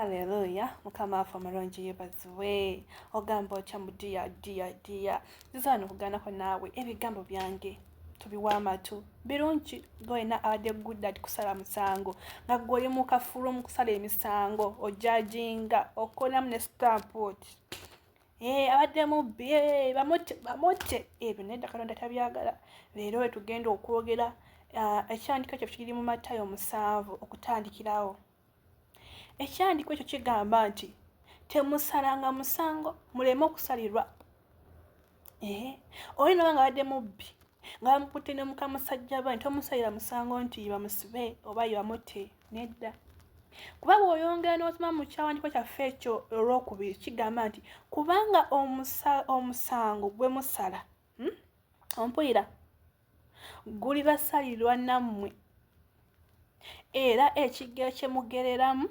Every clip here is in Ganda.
Hallelujah, mukama waffe omulungi yeebazibwe. Ogamba otya mu dia zizano kuganako naawe ebigambo byange tubiwa amatu birungi goyina abadde good at kusala musango nga gwe oli mu kafulu mu kusala emisango ojajinga okolamu ne stampot abadde mubbi bamotte ebyo nedda Katonda tabyagala. Leero we tugenda okwogera ekyandiko ekyo kiri mu Matayo 7 okutandikirawo. Ekyandiko ekyo kigamba nti temusalanga musango muleme okusalirwa. Olina nga badde mubbi nga bamukutte ne mukamusajja ba tomusalira musango nti bamusibe oba yamutte nedda. Kuba bw'oyongera n'osoma mu kyawandiko kyaffe ekyo olwokubiri kigamba nti kubanga omusango gwe musala ompulira guli basalirwa nammwe era ekigero kye mugereramu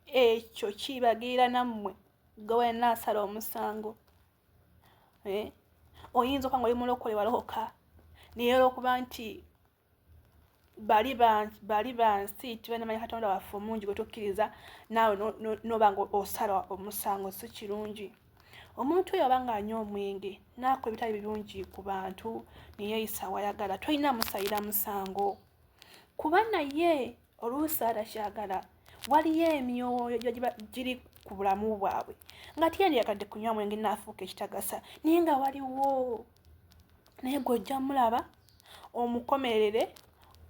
ekyo kibagirira nammwe gwe naasala omusango. Oyinza okuba nga oli mulokole walokoka naye olwokuba nti bali bansi tibanamanya Katonda waffe omungi gwe tukkiriza naawe noba nga osala omusango si kirungi. Omuntu oyo aba ng'anywa omwenge n'akola ebitali birungi ku bantu neyeeyisa wayagala tolina musalira musango kuba naye oluusi atakyagala. Waliyo emyoyo giri ku bulamu bwabwe nga tiyandyagadde kunywa mwenge n'afuuka ekitagasa naye nga waliwo naye gw'ojja mulaba omukomerere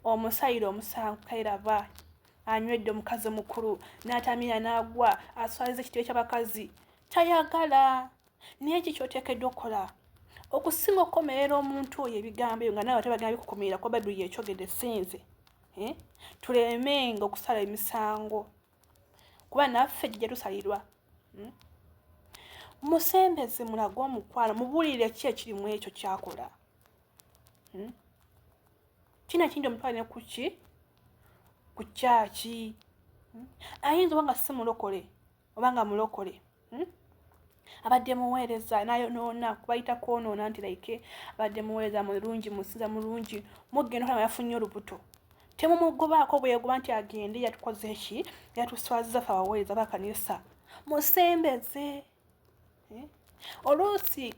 omusayire omusango kairaba anywedde omukazi mukulu n'atamira n'agwa aswaliza ekitebe ky'abakazi tayagala. Naye kikyoteekeddwa okukola okusinga okukomerera omuntu oyo ebigambo ebyo nga naawe tebagenda bikukomerera kuba Bayibuli yekyogedde sinze. Tulemenga okusala emisango kuba naffe gye tusalirwa. Musembeze mulage omukwano mubuulire ki ekiri mu ekyo kyakola. Kina kindi omutwale ne kuki ku kyaki ayinza oba nga si mulokole oba nga mulokole abadde muweereza nayonoona kubayita kwonoona nti like abadde muweereza mulungi musiza mulungi mugenda okulaba yafunye olubuto temumugobaako bweyegoba nti agende yatukoze eki yatuswaziza ffe abaweereza bakanisa. Musembeze oluusi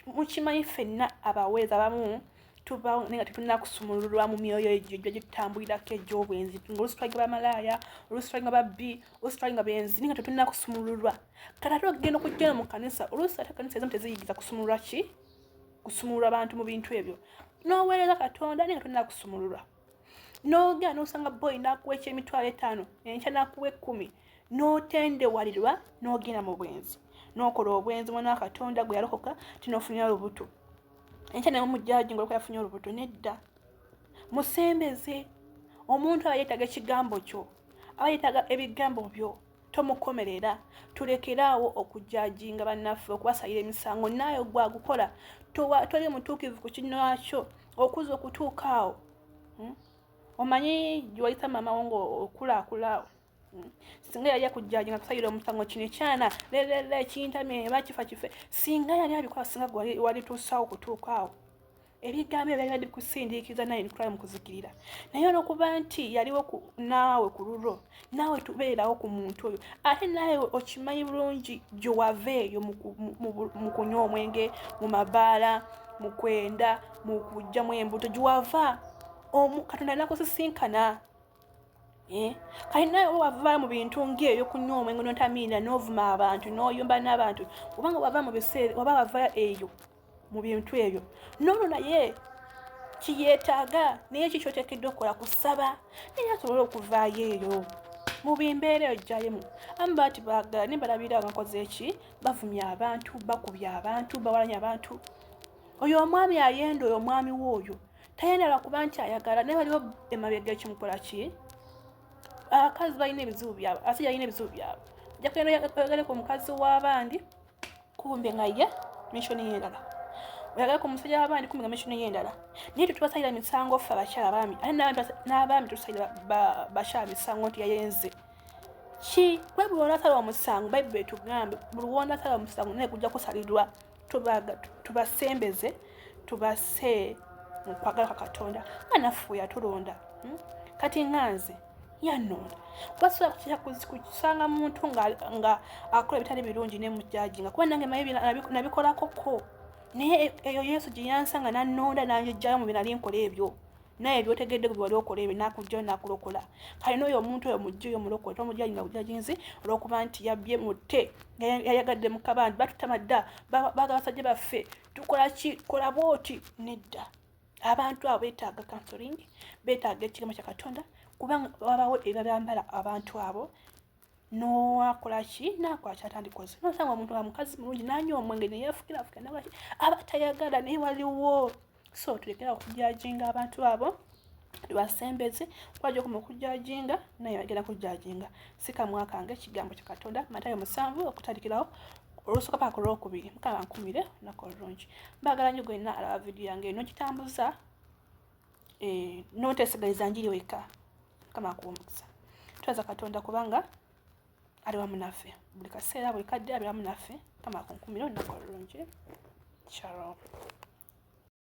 mukimanyi ffenna abaweereza abamu tuba nga tetulina kusumululwa mu myoyo egyo gitambulirako egy'obwenzi ng'oluusi twalinga bamalaaya oluusi twalinga babbi oluusi twalinga benzi naye nga tetulina kusumululwa. Kati ate okugenda okujja mu kanisa oluusi ate kanisa ezimu teziyigiza kusumululwa ki kusumululwa abantu mu bintu ebyo n'oweereza Katonda naye nga tulina kusumululwa. N'ogenda n'osanga boyi n'akuwa eky'emitwalo 5 enkya n'akuwa 10 n'otendewalirwa n'ogenda mu bwenzi n'okola obwenzi mwana wa Katonda gwe yalokoka tinofunira olubuto enkya ne mujjaji ng'olwo yafunye olubuto nedda. Musembeze omuntu aba yeetaaga ekigambo kyo aba yeetaaga ebigambo byo tomukomerera. Tulekeraawo okujjajinga bannaffe okubasalira emisango naawe gwagukola toli mutuukivu ku kinnwakyo okuza okutuukaawo. Omanyi gye wayita maama wo ng'okulaakulaawo singa yali akujjajinga kusalira omusango kino ekyana lelele kintamye bakifa kife singa yali abikola singa wali tuusaawo kutuukaawo ebigambo byali badde kusindiikiza naye nikulayo mu kuzikirira. Naye olw'okuba nti yaliwo naawe ku lulwo naawe tubeerawo ku muntu oyo ate naawe okimanyi bulungi gye wava eyo mu kunywa omwenge mu mabaala mu kwenda mu kuggyamu embuto gye wava Katonda nakusisinkana. Kati nawe wava mu bintu ng'ebyo kunywa omwenge n'otamiira n'ovuma abantu n'oyomba n'abantu obanga wava mu biseera oba wava eyo mu bintu ebyo n'olwo naye kiyeetaaga naye kikyoteekeddwa okukola kusaba naye asobole okuvaayo eyo mu bimbeera eyo gyalimu. Amu baati baagala naye balabira bakoze eki bavumya abantu bakubya abantu bawalanya abantu. Oyo omwami ayenda oyo omwami w'oyo tayenda lwakuba nti ayagala naye waliwo emabega ekimukola ki. Abakazi balina ebizibu byabwe abasajja balina ebizibu byabwe ajja kugenda oyagale ku mukazi w'abandi kumbe nga ye mishoni y'endala oyagale ku musajja w'abandi kumbe nga mishoni y'endala. Naye tetubasalira misango ffe abakyala baami ate n'abaami tusalira bakyala misango nti yayenze ki kwe buli wonasala omusango Bayibuli etugambe buli wonasala omusango naye gujja kusalirwa. Tubasembeze tubase mu kwagala kwa Katonda nga naffe yatulonda kati nganze yannonda Basobola kusanga muntu nga akola ebitali birungi ne mujjajinga kuba nange nabikolakoko naye eyo Yesu gye yansanga n'annonda n'anjigyayo mu bye nali nkola ebyo naye byotegedde gwe wali okola ebyo n'akujjayo n'akulokola kale n'oyo omuntu oyo mujjayo mulokole tomujjajinga bujjajinzi olw'okuba nti yabbye mutte yayagadde mu kabandi batutamadda baga basajja baffe tukola ki kola bwoti nedda abantu abo beetaaga counseling beetaaga ekigambo kya Katonda kubanga wabawo ebyambala abantu abo n'akola ki n'akola kyatandikoze nosanga omuntu nga mukazi mulungi n'anywa omwenge ne yeefukira n'abaki aba tayagala naye waliwo so tulekera okujjajinga abantu abo lwasembezi kwajo ku mukujjajinga naye bagenda kujjajinga sika mwakange ekigambo kya Katonda Matayo 7 okutandikirawo olusooka paka ku lwokubiri mukama nkumire nako olungi mbagala nnyo gwenna alaba vidiyo yange eno kitambuza n'oteeseganyiriza njiri weka mukama akuwa omukisa twaza Katonda kubanga ali wamu naffe buli kaseera buli kadde ali wamu naffe mukama akunkumire nako olungi Shalom.